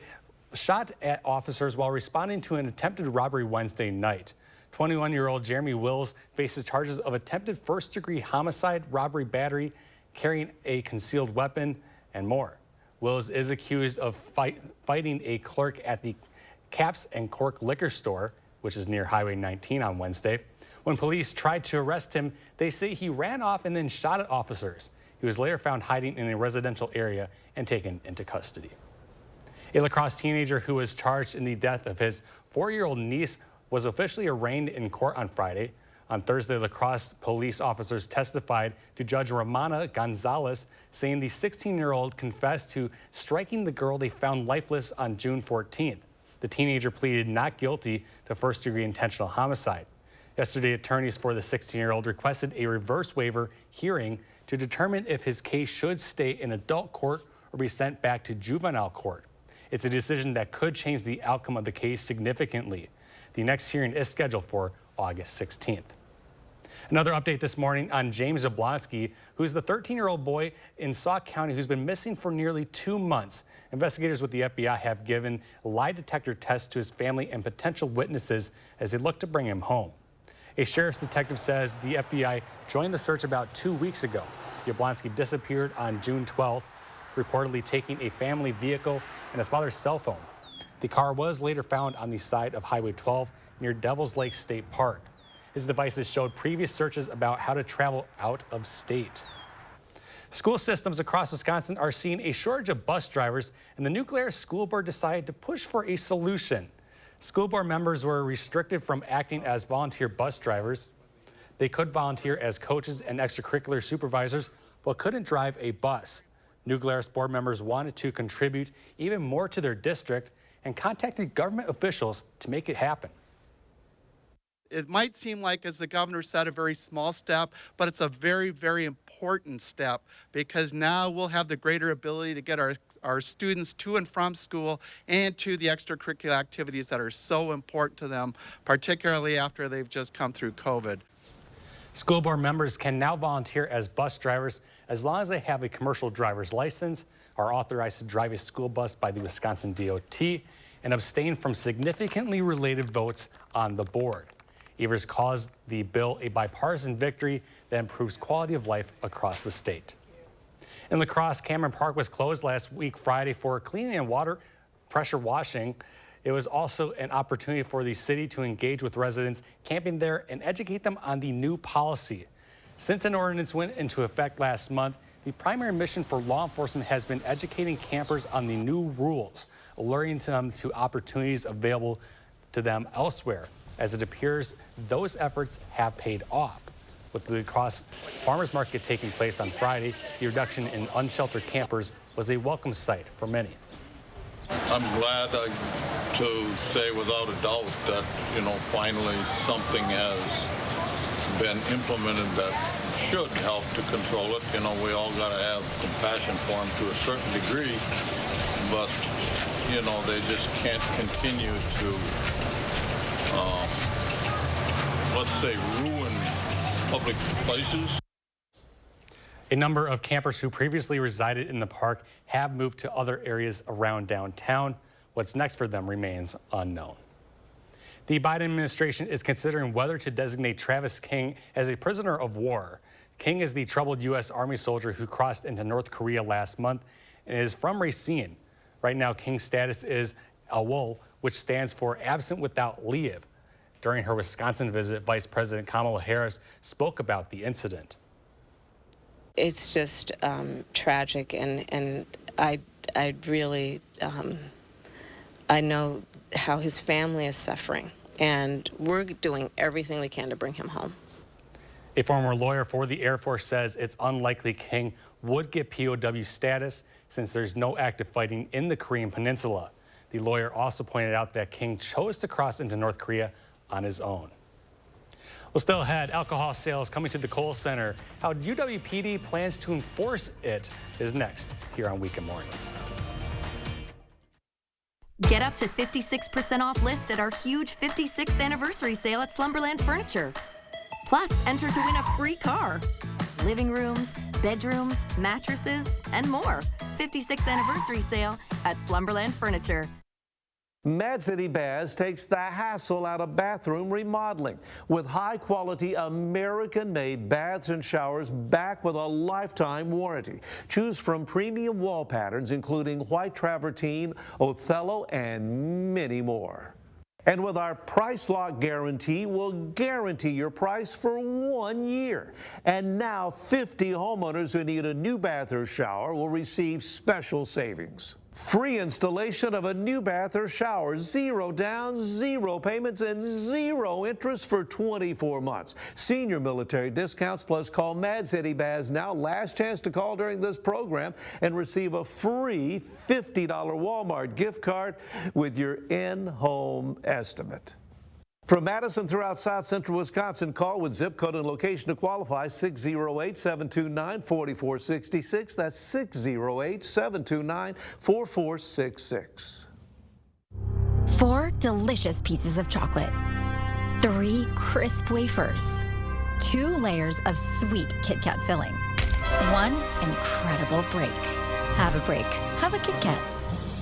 shot at officers while responding to an attempted robbery Wednesday night. 21-year-old Jeremy Wills faces charges of attempted first-degree homicide, robbery, battery, carrying a concealed weapon, and more. Wills is accused of fighting a clerk at the Caps and Cork liquor store, which is near Highway 19 on Wednesday. When police tried to arrest him, they say he ran off and then shot at officers. He was later found hiding in a residential area and taken into custody. A La Crosse teenager who was charged in the death of his 4-year-old niece was officially arraigned in court on Friday. On Thursday, La Crosse police officers testified to Judge Romana Gonzalez, saying the 16-year-old confessed to striking the girl they found lifeless on June 14th. The teenager pleaded not guilty to first-degree intentional homicide. Yesterday, attorneys for the 16-year-old requested a reverse waiver hearing to determine if his case should stay in adult court or be sent back to juvenile court. It's a decision that could change the outcome of the case significantly. The next hearing is scheduled for August 16th. Another update this morning on James Jablonski, who's the 13-year-old boy in Sauk County who's been missing for nearly 2 months. Investigators with the FBI have given lie detector tests to his family and potential witnesses as they look to bring him home. A sheriff's detective says the FBI joined the search about 2 weeks ago. Jablonski disappeared on June 12th, reportedly taking a family vehicle and his father's cell phone. The car was later found on the side of Highway 12 near Devil's Lake State Park. His devices showed previous searches about how to travel out of state. School systems across Wisconsin are seeing a shortage of bus drivers, and the New Glarus School Board decided to push for a solution. School board members were restricted from acting as volunteer bus drivers. They could volunteer as coaches and extracurricular supervisors, but couldn't drive a bus. New Glarus board members wanted to contribute even more to their district and contacted government officials to make it happen. It might seem like, as the governor said, a very small step, but it's a very, very important step, because now we'll have the greater ability to get our students to and from school and to the extracurricular activities that are so important to them, particularly after they've just come through COVID. School board members can now volunteer as bus drivers as long as they have a commercial driver's license, are authorized to drive a school bus by the Wisconsin DOT, and abstain from significantly related votes on the board. Evers calls the bill a bipartisan victory that improves quality of life across the state. In La Crosse, Cameron Park was closed last week Friday for cleaning and water pressure washing. It was also an opportunity for the city to engage with residents camping there and educate them on the new policy. Since an ordinance went into effect last month, the primary mission for law enforcement has been educating campers on the new rules, alerting them to opportunities available to them elsewhere. As it appears, those efforts have paid off. With the La Crosse Farmers Market taking place on Friday, the reduction in unsheltered campers was a welcome sight for many. I'm glad to say without a doubt that, finally something has been implemented that should help to control it. We all got to have compassion for them to a certain degree, but, they just can't continue to, let's say, ruin public places. A number of campers who previously resided in the park have moved to other areas around downtown. What's next for them remains unknown. The Biden administration is considering whether to designate Travis King as a prisoner of war. King is the troubled U.S. Army soldier who crossed into North Korea last month and is from Racine. Right now, King's status is AWOL, which stands for absent without leave. During her Wisconsin visit, Vice President Kamala Harris spoke about the incident. It's just tragic, and I really, I know how his family is suffering, and we're doing everything we can to bring him home. A former lawyer for the Air Force says it's unlikely King would get POW status, since there's no active fighting in the Korean peninsula. The lawyer also pointed out that King chose to cross into North Korea on his own. Well, still ahead, alcohol sales coming to the Kohl Center. How UWPD plans to enforce it is next here on Weekend Mornings. Get up to 56% off list at our huge 56th anniversary sale at Slumberland Furniture. Plus, enter to win a free car. Living rooms, bedrooms, mattresses, and more. 56th anniversary sale at Slumberland Furniture. Mad City Baths takes the hassle out of bathroom remodeling with high-quality American-made baths and showers back with a lifetime warranty. Choose from premium wall patterns including white travertine, Othello, and many more. And with our price lock guarantee, we'll guarantee your price for 1 year. And now 50 homeowners who need a new bath or shower will receive special savings. Free installation of a new bath or shower, 0 down, 0 payments, and 0 interest for 24 months. Senior military discounts, plus call Mad City Baths now. Last chance to call during this program and receive a free $50 Walmart gift card with your in-home estimate. From Madison throughout South Central Wisconsin, call with zip code and location to qualify, 608-729-4466. That's 608-729-4466. 4 delicious pieces of chocolate. 3 crisp wafers. 2 layers of sweet Kit Kat filling. 1 incredible break. Have a break. Have a Kit Kat.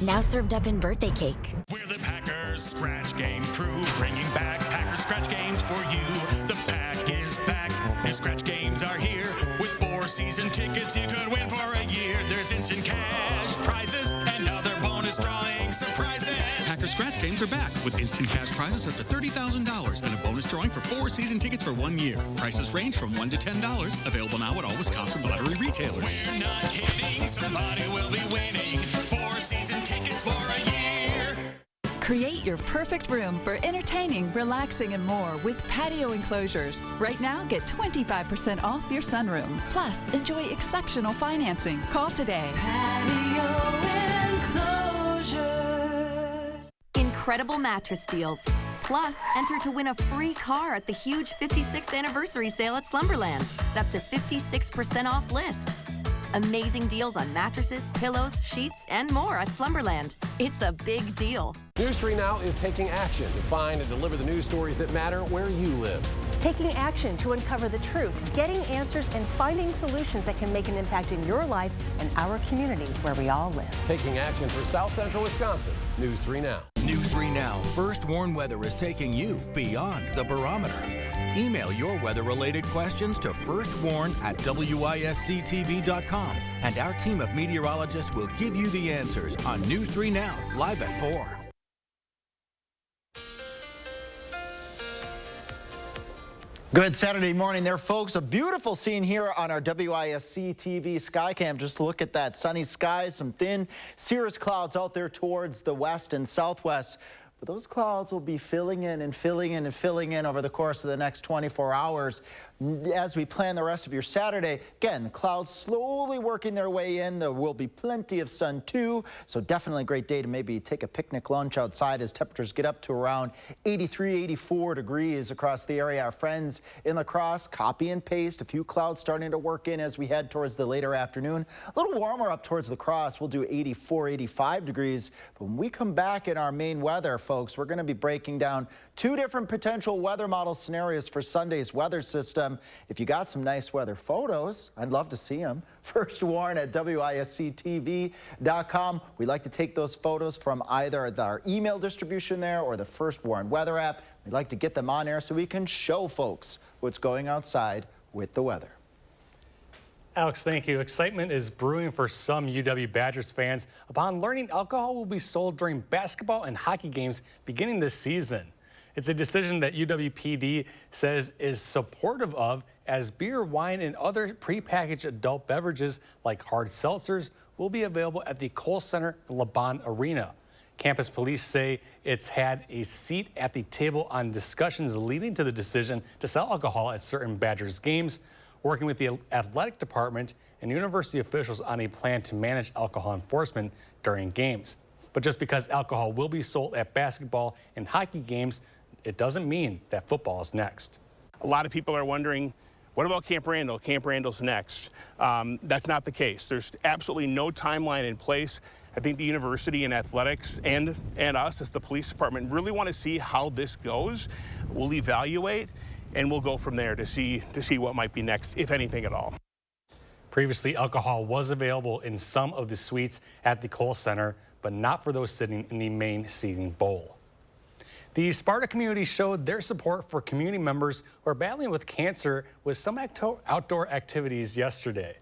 Now served up in birthday cake. We're the Packers Scratch Game crew, bringing back Packers Scratch Games for you. The pack is back, and Scratch Games are here. With 4 season tickets you could win for a year. There's instant cash prizes and other bonus drawing surprises. Packers Scratch Games are back with instant cash prizes up to $30,000 and a bonus drawing for 4 season tickets for 1 year. Prices range from $1 to $10. Available now at all Wisconsin lottery retailers. We're not kidding, somebody will be winning 4 season tickets for a year. Create your perfect room for entertaining, relaxing, and more with patio enclosures. Right now, get 25% off your sunroom. Plus, enjoy exceptional financing. Call today. Patio enclosures. Incredible mattress deals. Plus, enter to win a free car at the huge 56th anniversary sale at Slumberland. Up to 56% off list. Amazing deals on mattresses, pillows, sheets, and more at Slumberland. It's a big deal. News 3 Now is taking action to find and deliver the news stories that matter where you live. Taking action to uncover the truth, getting answers, and finding solutions that can make an impact in your life and our community where we all live. Taking action for South Central Wisconsin. News 3 Now. News 3 Now. First Warn Weather is taking you beyond the barometer. Email your weather-related questions to firstwarn@wisctv.com, and our team of meteorologists will give you the answers on News 3 Now, live at 4. Good Saturday morning there, folks. A beautiful scene here on our WISC-TV Skycam. Just look at that sunny sky, some thin cirrus clouds out there towards the west and southwest. But those clouds will be filling in and filling in and filling in over the course of the next 24 hours. As we plan the rest of your Saturday, again, the clouds slowly working their way in. There will be plenty of sun too, so definitely a great day to maybe take a picnic lunch outside as temperatures get up to around 83, 84 degrees across the area. Our friends in La Crosse, copy and paste, a few clouds starting to work in as we head towards the later afternoon. A little warmer up towards La Crosse. We'll do 84, 85 degrees. But when we come back in our main weather, folks, we're going to be breaking down 2 different potential weather model scenarios for Sunday's weather system. If you got some nice weather photos, I'd love to see them. First Warn at WISCTV.com. We like to take those photos from either our email distribution there or the First Warn weather app. We'd like to get them on air so we can show folks what's going outside with the weather. Alex, thank you. Excitement is brewing for some UW Badgers fans upon learning alcohol will be sold during basketball and hockey games beginning this season. It's a decision that UWPD says is supportive of, as beer, wine, and other prepackaged adult beverages like hard seltzers will be available at the Kohl Center and LeBon Arena. Campus police say it's had a seat at the table on discussions leading to the decision to sell alcohol at certain Badgers games, working with the athletic department and university officials on a plan to manage alcohol enforcement during games. But just because alcohol will be sold at basketball and hockey games, it doesn't mean that football is next. A lot of people are wondering, what about Camp Randall? Camp Randall's next. That's not the case. There's absolutely no timeline in place. I think the university and athletics and us as the police department really want to see how this goes. We'll evaluate and we'll go from there to see what might be next, if anything at all. Previously, alcohol was available in some of the suites at the Kohl Center, but not for those sitting in the main seating bowl. The Sparta community showed their support for community members who are battling with cancer with some outdoor activities yesterday.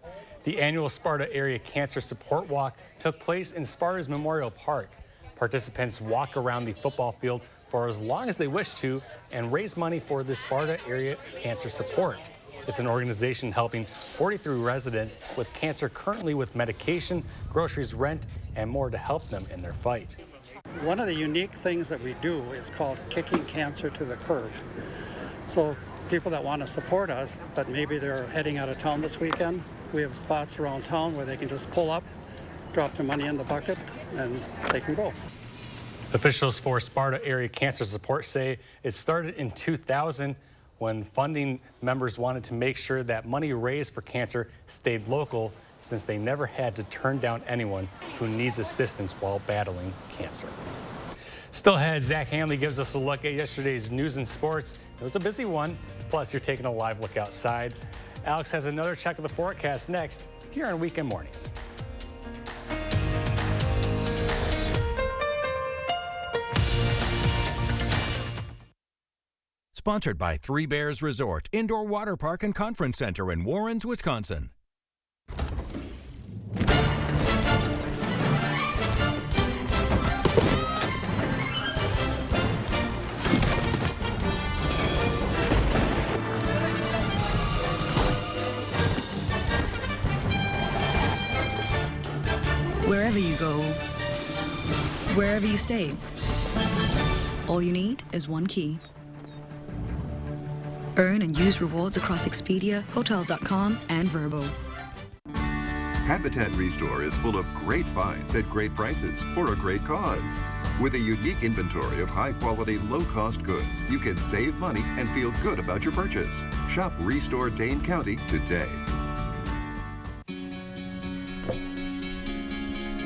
The annual Sparta Area Cancer Support Walk took place in Sparta's Memorial Park. Participants walk around the football field for as long as they wish to and raise money for the Sparta Area Cancer Support. It's an organization helping 43 residents with cancer currently with medication, groceries, rent, and more to help them in their fight. One of the unique things that we do is called kicking cancer to the curb. So people that want to support us, but maybe they're heading out of town this weekend, we have spots around town where they can just pull up, drop their money in the bucket, and they can go. Officials for Sparta Area Cancer Support say it started in 2000 when funding members wanted to make sure that money raised for cancer stayed local, since they never had to turn down anyone who needs assistance while battling cancer. Still ahead, Zach Hanley gives us a look at yesterday's news and sports. It was a busy one, plus you're taking a live look outside. Alex has another check of the forecast next here on Weekend Mornings. Sponsored by Three Bears Resort, Indoor Water Park and Conference Center in Warrens, Wisconsin. Wherever you go, wherever you stay, all you need is one key. Earn and use rewards across Expedia, Hotels.com, and Vrbo. Habitat Restore is full of great finds at great prices for a great cause. With a unique inventory of high-quality, low-cost goods, you can save money and feel good about your purchase. Shop Restore Dane County today.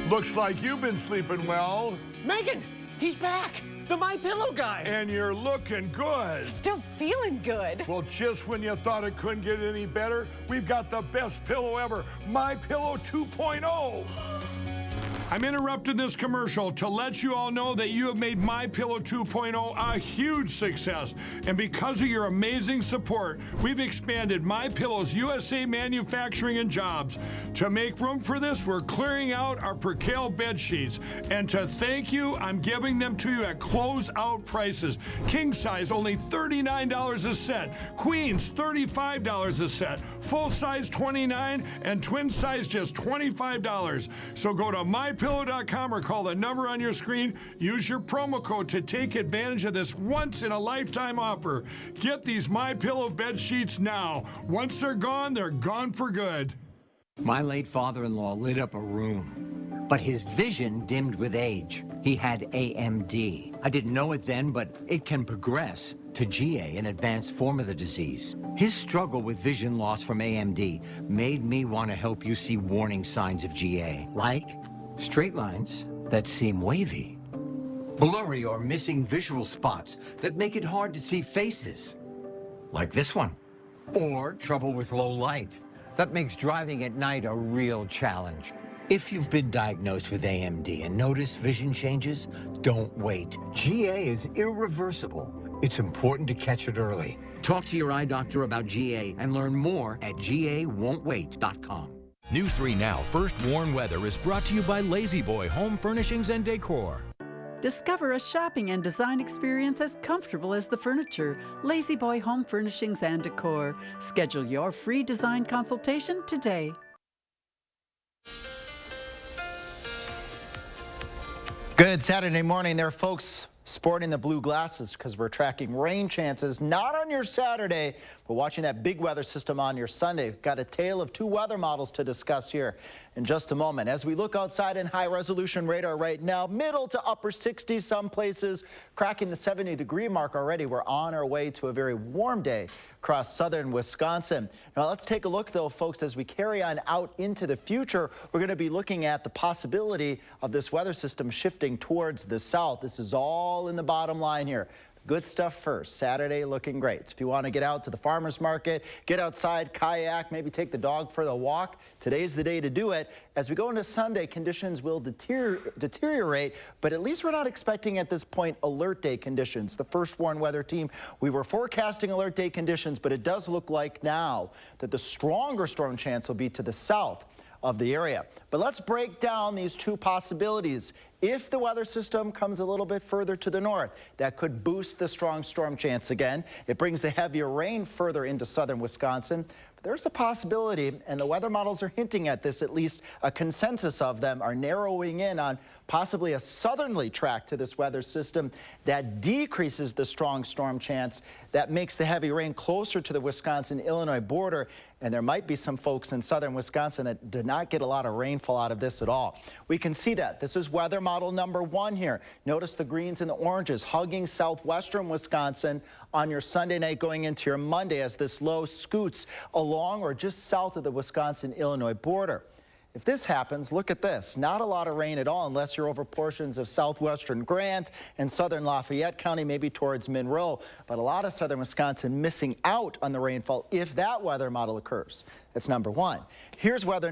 Looks like you've been sleeping well. Megan, he's back. The My Pillow guy. And you're looking good. Still feeling good. Well, just when you thought it couldn't get any better, we've got the best pillow ever, My Pillow 2.0. I'm interrupting this commercial to let you all know that you have made My Pillow 2.0 a huge success. And because of your amazing support, we've expanded My Pillow's USA manufacturing and jobs. To make room for this, we're clearing out our Percale bed sheets. And to thank you, I'm giving them to you at closeout prices. King size, only $39 a set. Queens, $35 a set. Full size, $29, and twin size, just $25. So go to MyPillow.com or call the number on your screen. Use your promo code to take advantage of this once-in-a-lifetime offer. Get these MyPillow bed sheets now. Once they're gone for good. My late father-in-law lit up a room, but his vision dimmed with age. He had AMD. I didn't know it then, but it can progress to GA, an advanced form of the disease. His struggle with vision loss from AMD made me want to help you see warning signs of GA, like straight lines that seem wavy, blurry or missing visual spots that make it hard to see faces, like this one, or trouble with low light. That makes driving at night a real challenge. If you've been diagnosed with AMD and notice vision changes, don't wait. GA is irreversible. It's important to catch it early. Talk to your eye doctor about GA and learn more at GAWon'tWait.com. News 3 Now First Warn Weather is brought to you by Lazy Boy Home Furnishings and Decor. Discover a shopping and design experience as comfortable as the furniture. Lazy Boy Home Furnishings and Decor. Schedule your free design consultation today. Good Saturday morning there, folks. Sporting the blue glasses because we're tracking rain chances, not on your Saturday, but watching that big weather system on your Sunday. Got a tale of two weather models to discuss here in just a moment. As we look outside in high resolution radar right now, middle to upper 60s some places, cracking the 70-degree mark already. We're on our way to a very warm day across southern Wisconsin. Now let's take a look though, folks, as we carry on out into the future. We're going to be looking at the possibility of this weather system shifting towards the south. This is all in the bottom line here. Good stuff first. Saturday looking great. So if you want to get out to the farmer's market, get outside, kayak, maybe take the dog for the walk, today's the day to do it. As we go into Sunday, conditions will deteriorate, but at least we're not expecting at this point alert day conditions. The First Warn Weather Team, we were forecasting alert day conditions, but it does look like now that the stronger storm chance will be to the south of the area. But let's break down these two possibilities. If the weather system comes a little bit further to the north, that could boost the strong storm chance again. It brings the heavier rain further into southern Wisconsin. But there's a possibility, and the weather models are hinting at this, at least a consensus of them are narrowing in on possibly a southerly track to this weather system that decreases the strong storm chance, that makes the heavy rain closer to the Wisconsin-Illinois border. And there might be some folks in southern Wisconsin that did not get a lot of rainfall out of this at all. We can see that. This is weather model number 1 here. Notice the greens and the oranges hugging southwestern Wisconsin on your Sunday night going into your Monday as this low scoots along or just south of the Wisconsin-Illinois border. If this happens, look at this. Not a lot of rain at all unless you're over portions of southwestern Grant and southern Lafayette County, maybe towards Monroe. But a lot of southern Wisconsin missing out on the rainfall if that weather model occurs. That's number 1. Here's weather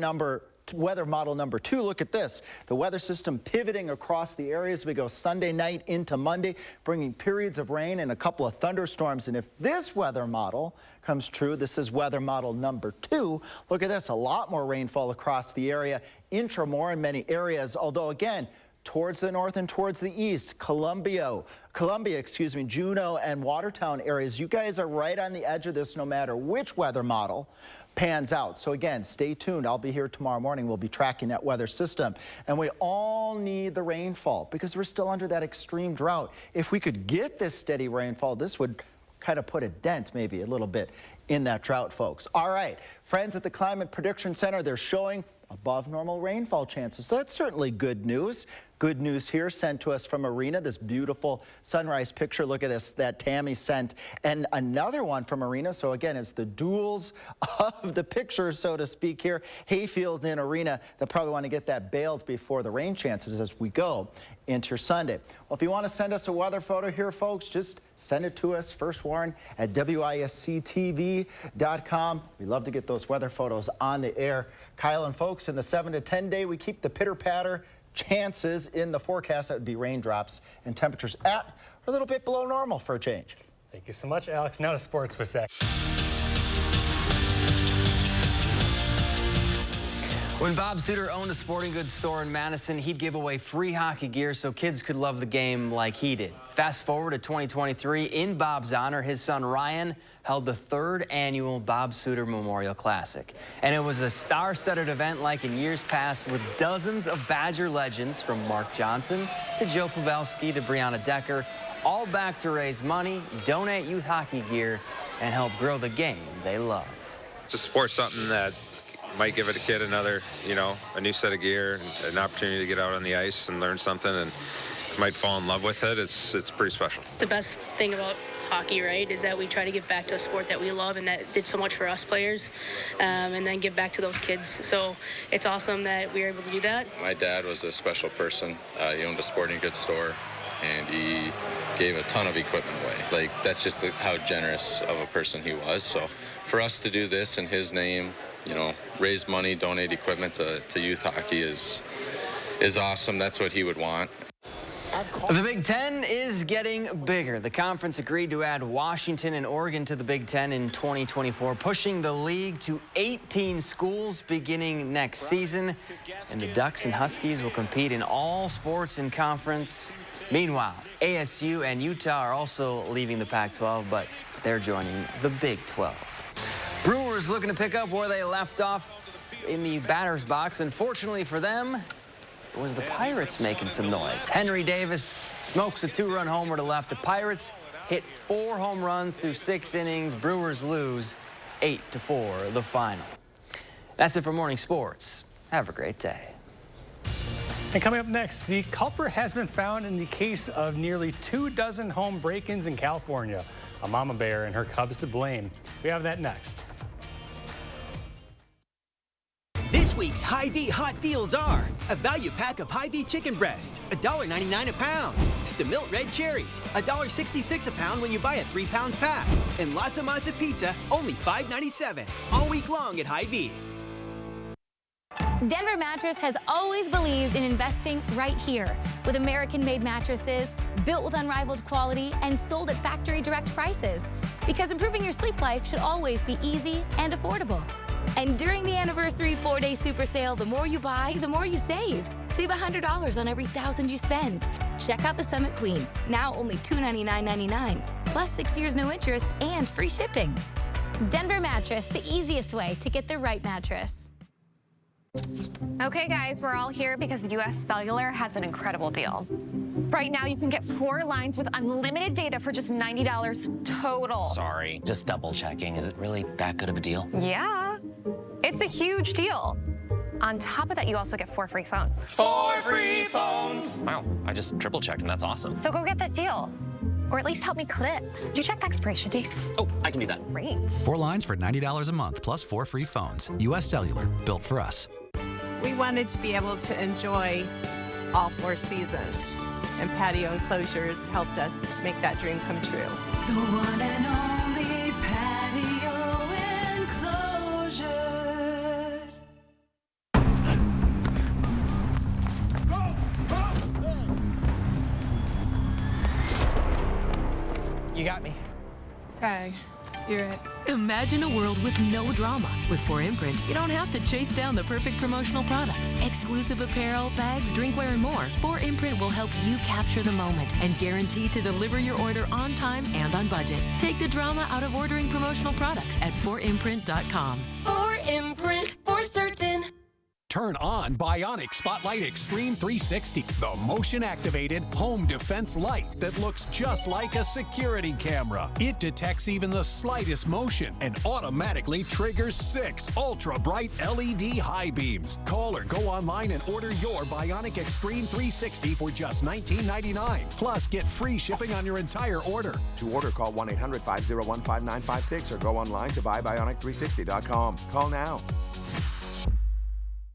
model number 2. Look at this. The weather system pivoting across the areas. We go Sunday night into Monday, bringing periods of rain and a couple of thunderstorms. And if this weather model comes true, this is weather model number 2. Look at this. A lot more rainfall across the area, inch or more in many areas. Although, again, towards the north and towards the east, Columbia, Juneau and Watertown areas. You guys are right on the edge of this no matter which weather model pans out. So again, stay tuned. I'll be here tomorrow morning. We'll be tracking that weather system. And we all need the rainfall because we're still under that extreme drought. If we could get this steady rainfall, this would kind of put a dent maybe a little bit in that drought, folks. All right, friends at the Climate Prediction Center, they're showing above normal rainfall chances. So that's certainly good news. Good news here sent to us from Arena, this beautiful sunrise picture. Look at this, that Tammy sent. And another one from Arena. So again, it's the duels of the pictures, so to speak here. Hayfield and Arena, they'll probably want to get that bailed before the rain chances as we go into your Sunday. Well, if you want to send us a weather photo here, folks, just send it to us, First Warn at WISC-TV.com. We love to get those weather photos on the air. Kyle and folks, in the 7 to 10 day, we keep the pitter-patter chances in the forecast. That would be raindrops and temperatures at or a little bit below normal for a change. Thank you so much, Alex. Now to sports with Zach. When Bob Suter owned a sporting goods store in Madison, he'd give away free hockey gear so kids could love the game like he did. Fast forward to 2023, in Bob's honor, his son Ryan held the 3rd annual Bob Suter Memorial Classic. And it was a star-studded event like in years past with dozens of Badger legends from Mark Johnson to Joe Pavelski to Breonna Decker, all back to raise money, donate youth hockey gear, and help grow the game they love. To support something that might give a kid another, a new set of gear, an opportunity to get out on the ice and learn something and might fall in love with it. It's pretty special. The best thing about hockey, right, is that we try to give back to a sport that we love and that did so much for us players, and then give back to those kids. So it's awesome that we were able to do that. My dad was a special person. He owned a sporting goods store, and he gave a ton of equipment away. Like, that's just how generous of a person he was. So for us to do this in his name, raise money, donate equipment to youth hockey is awesome. That's what he would want. The Big Ten is getting bigger. The conference agreed to add Washington and Oregon to the Big Ten in 2024, pushing the league to 18 schools beginning next season. And the Ducks and Huskies will compete in all sports in conference. Meanwhile, ASU and Utah are also leaving the Pac-12, but they're joining the Big 12. Brewers looking to pick up where they left off in the batter's box. Unfortunately for them, It was the Pirates making some noise. Henry Davis smokes a 2-run homer to left. The Pirates hit 4 home runs through 6 innings. Brewers lose 8-4 the final. That's it for Morning Sports. Have a great day. And coming up next, the culprit has been found in the case of nearly 24 home break-ins in California. A mama bear and her cubs to blame. We have that next. This week's Hy-Vee hot deals are a value pack of Hy-Vee chicken breast, $1.99 a pound. Stamilt red cherries, $1.66 a pound when you buy a 3-pound pack. And lots of Mazza pizza, only $5.97. All week long at Hy-Vee. Denver Mattress has always believed in investing right here with American-made mattresses, built with unrivaled quality, and sold at factory direct prices. Because improving your sleep life should always be easy and affordable. And during the anniversary 4-day super sale, the more you buy, the more you save. Save $100 on every $1,000 you spend. Check out the Summit Queen, now only $299.99, plus 6 years no interest and free shipping. Denver Mattress, the easiest way to get the right mattress. Okay, guys, we're all here because US Cellular has an incredible deal. Right now, you can get 4 lines with unlimited data for just $90 total. Sorry, just double checking. Is it really that good of a deal? Yeah, it's a huge deal. On top of that, you also get 4 free phones. 4 free phones! Wow, I just triple checked and that's awesome. So go get that deal. Or at least help me clip. Do you check the expiration dates? Oh, I can do that. Great. 4 lines for $90 a month, plus 4 free phones. US Cellular, built for us. We wanted to be able to enjoy all 4 seasons, and patio enclosures helped us make that dream come true. The one and only patio enclosures. You got me. Tag. You're it. Imagine a world with no drama. With 4imprint, you don't have to chase down the perfect promotional products. Exclusive apparel, bags, drinkware, and more. 4imprint will help you capture the moment and guarantee to deliver your order on time and on budget. Take the drama out of ordering promotional products at 4imprint.com. 4imprint, for certain. Turn on Bionic Spotlight Extreme 360, the motion-activated home defense light that looks just like a security camera. It detects even the slightest motion and automatically triggers 6 ultra-bright LED high beams. Call or go online and order your Bionic Extreme 360 for just $19.99. Plus, get free shipping on your entire order. To order, call 1-800-501-5956 or go online to buybionic360.com. Call now.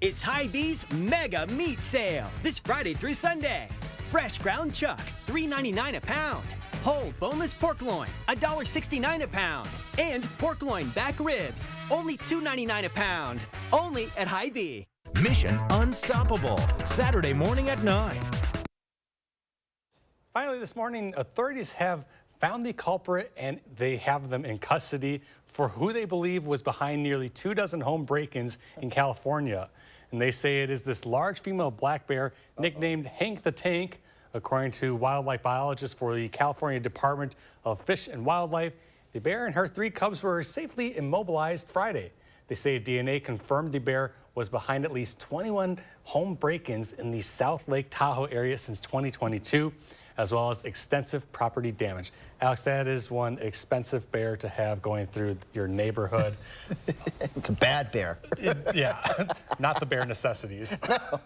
It's Hy-Vee's Mega Meat Sale this Friday through Sunday. Fresh ground chuck, $3.99 a pound. Whole boneless pork loin, $1.69 a pound. And pork loin back ribs, only $2.99 a pound. Only at Hy-Vee. Mission Unstoppable, Saturday morning at 9. Finally this morning, authorities have found the culprit and they have them in custody for who they believe was behind nearly 24 home break-ins in California. And they say it is this large female black bear nicknamed Hank the Tank. According to wildlife biologists for the California Department of Fish and Wildlife, the bear and her 3 cubs were safely immobilized Friday. They say DNA confirmed the bear was behind at least 21 home break-ins in the South Lake Tahoe area since 2022, as well as extensive property damage. Alex, that is one expensive bear to have going through your neighborhood. It's a bad bear. Yeah, not the bare necessities. No.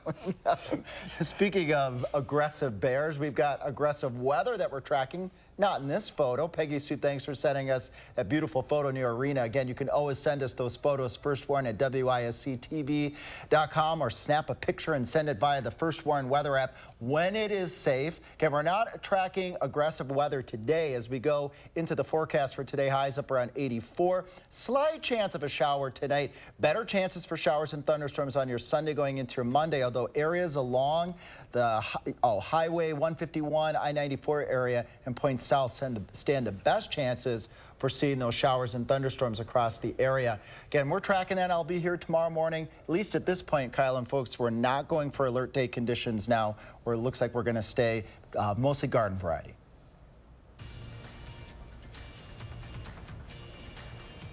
Speaking of aggressive bears, we've got aggressive weather that we're tracking. Not in this photo. Peggy Sue, thanks for sending us a beautiful photo near Arena. Again, you can always send us those photos, First Warn at WISC-TV.com, or snap a picture and send it via the First Warn weather app when it is safe. Again, we're not tracking aggressive weather today as we go into the forecast for today. Highs up around 84. Slight chance of a shower tonight. Better chances for showers and thunderstorms on your Sunday going into your Monday, although areas along the Highway 151, I-94 area and points south stand the best chances for seeing those showers and thunderstorms across the area. Again, we're tracking that. I'll be here tomorrow morning. At least at this point, Kyle and folks, we're not going for alert day conditions now, where it looks like we're going to stay mostly garden variety.